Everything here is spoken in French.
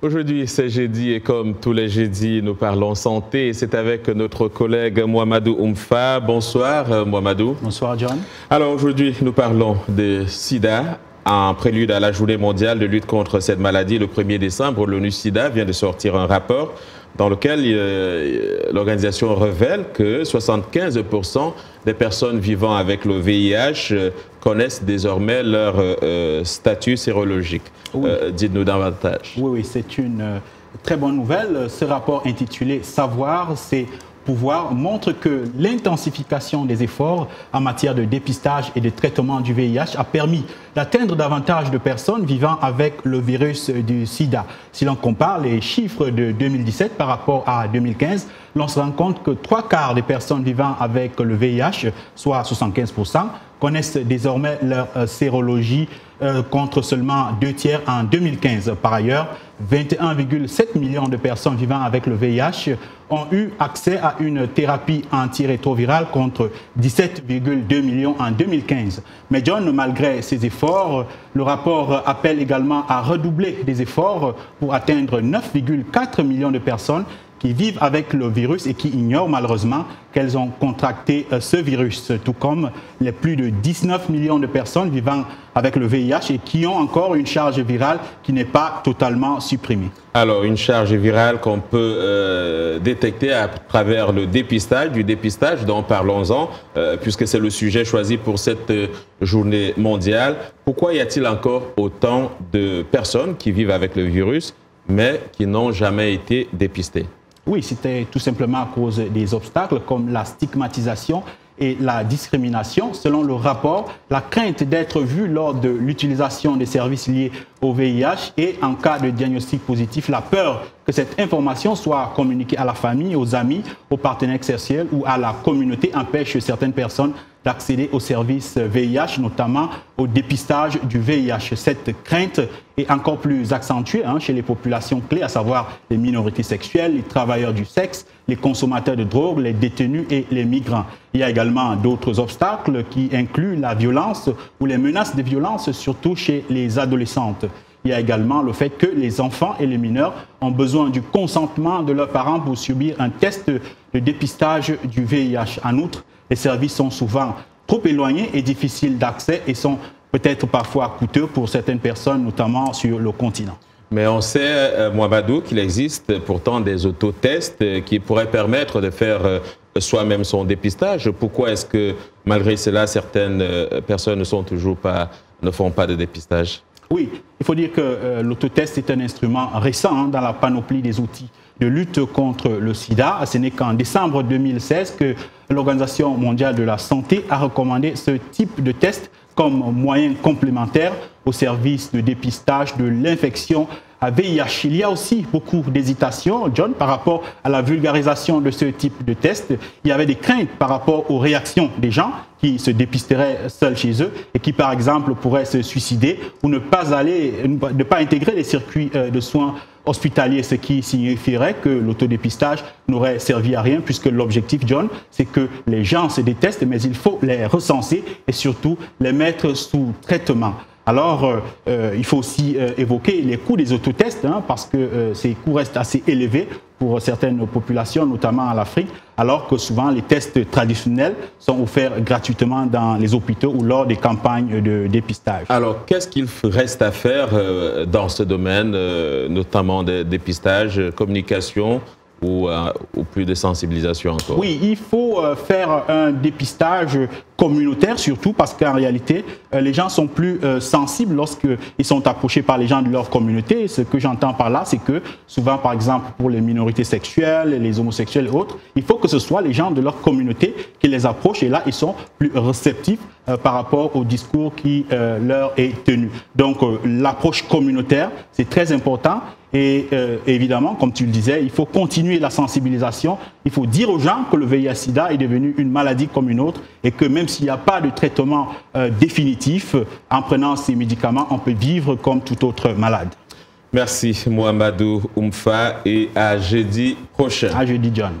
Aujourd'hui, c'est jeudi et comme tous les jeudis, nous parlons santé. C'est avec notre collègue Mouamadou Oumfa. Bonsoir Mouamadou. Bonsoir John. Alors aujourd'hui, nous parlons de sida. En prélude à la journée mondiale de lutte contre cette maladie, le 1er décembre, l'ONU-SIDA vient de sortir un rapport dans lequel l'organisation révèle que 75% des personnes vivant avec le VIH connaissent désormais leur statut sérologique. Oui. Dites-nous davantage. Oui, c'est une très bonne nouvelle. Ce rapport intitulé « Savoir, c'est pouvoir » montre que l'intensification des efforts en matière de dépistage et de traitement du VIH a permis d'atteindre davantage de personnes vivant avec le virus du sida. Si l'on compare les chiffres de 2017 par rapport à 2015, l'on se rend compte que 3/4 des personnes vivant avec le VIH, soit 75%, connaissent désormais leur sérologie contre seulement 2/3 en 2015. Par ailleurs, 21,7 millions de personnes vivant avec le VIH ont eu accès à une thérapie antirétrovirale contre 17,2 millions en 2015. Mais John, malgré ces efforts, le rapport appelle également à redoubler des efforts pour atteindre 9,4 millions de personnes qui vivent avec le virus et qui ignorent malheureusement qu'elles ont contracté ce virus, tout comme les plus de 19 millions de personnes vivant avec le VIH et qui ont encore une charge virale qui n'est pas totalement supprimée. Alors, une charge virale qu'on peut détecter à travers le dépistage, donc parlons-en, puisque c'est le sujet choisi pour cette journée mondiale. Pourquoi y a-t-il encore autant de personnes qui vivent avec le virus, mais qui n'ont jamais été dépistées? Oui, c'était tout simplement à cause des obstacles comme la stigmatisation et la discrimination. Selon le rapport, la crainte d'être vu lors de l'utilisation des services liés au VIH et en cas de diagnostic positif, la peur que cette information soit communiquée à la famille, aux amis, aux partenaires sexuels ou à la communauté empêche certaines personnes d'accéder aux services VIH, notamment au dépistage du VIH. Cette crainte est encore plus accentuée chez les populations clés, à savoir les minorités sexuelles, les travailleurs du sexe, les consommateurs de drogue, les détenus et les migrants. Il y a également d'autres obstacles qui incluent la violence ou les menaces de violence, surtout chez les adolescentes. Il y a également le fait que les enfants et les mineurs ont besoin du consentement de leurs parents pour subir un test de dépistage du VIH. En outre, les services sont souvent trop éloignés et difficiles d'accès et sont peut-être parfois coûteux pour certaines personnes, notamment sur le continent. Mais on sait, Mouamadou, qu'il existe pourtant des autotests qui pourraient permettre de faire soi-même son dépistage. Pourquoi est-ce que, malgré cela, certaines personnes ne font pas de dépistage? Oui, il faut dire que l'autotest est un instrument récent dans la panoplie des outils de lutte contre le sida. Ce n'est qu'en décembre 2016 que l'Organisation mondiale de la santé a recommandé ce type de test comme moyen complémentaire au service de dépistage de l'infection à VIH. Il y a aussi beaucoup d'hésitation, John, par rapport à la vulgarisation de ce type de test. Il y avait des craintes par rapport aux réactions des gens qui se dépisteraient seuls chez eux et qui, par exemple, pourraient se suicider ou ne pas intégrer les circuits de soins hospitaliers, ce qui signifierait que l'autodépistage n'aurait servi à rien puisque l'objectif, John, c'est que les gens se détestent, mais il faut les recenser et surtout les mettre sous traitement. Alors, il faut aussi évoquer les coûts des autotests parce que ces coûts restent assez élevés pour certaines populations, notamment en Afrique, alors que souvent les tests traditionnels sont offerts gratuitement dans les hôpitaux ou lors des campagnes de dépistage. Alors, qu'est-ce qu'il reste à faire dans ce domaine, notamment de dépistage, communication ou plus de sensibilisation encore? Oui, il faut faire un dépistage communautaire surtout parce qu'en réalité, les gens sont plus sensibles lorsqu'ils sont approchés par les gens de leur communauté. Ce que j'entends par là, c'est que souvent, par exemple, pour les minorités sexuelles, les homosexuels et autres, il faut que ce soit les gens de leur communauté qui les approchent et là, ils sont plus réceptifs par rapport au discours qui leur est tenu. Donc, l'approche communautaire, c'est très important. Et évidemment, comme tu le disais, il faut continuer la sensibilisation. Il faut dire aux gens que le VIH-Sida est devenu une maladie comme une autre et que même s'il n'y a pas de traitement définitif, en prenant ces médicaments, on peut vivre comme tout autre malade. Merci Mouamadou Oumfa et à jeudi prochain. À jeudi, John.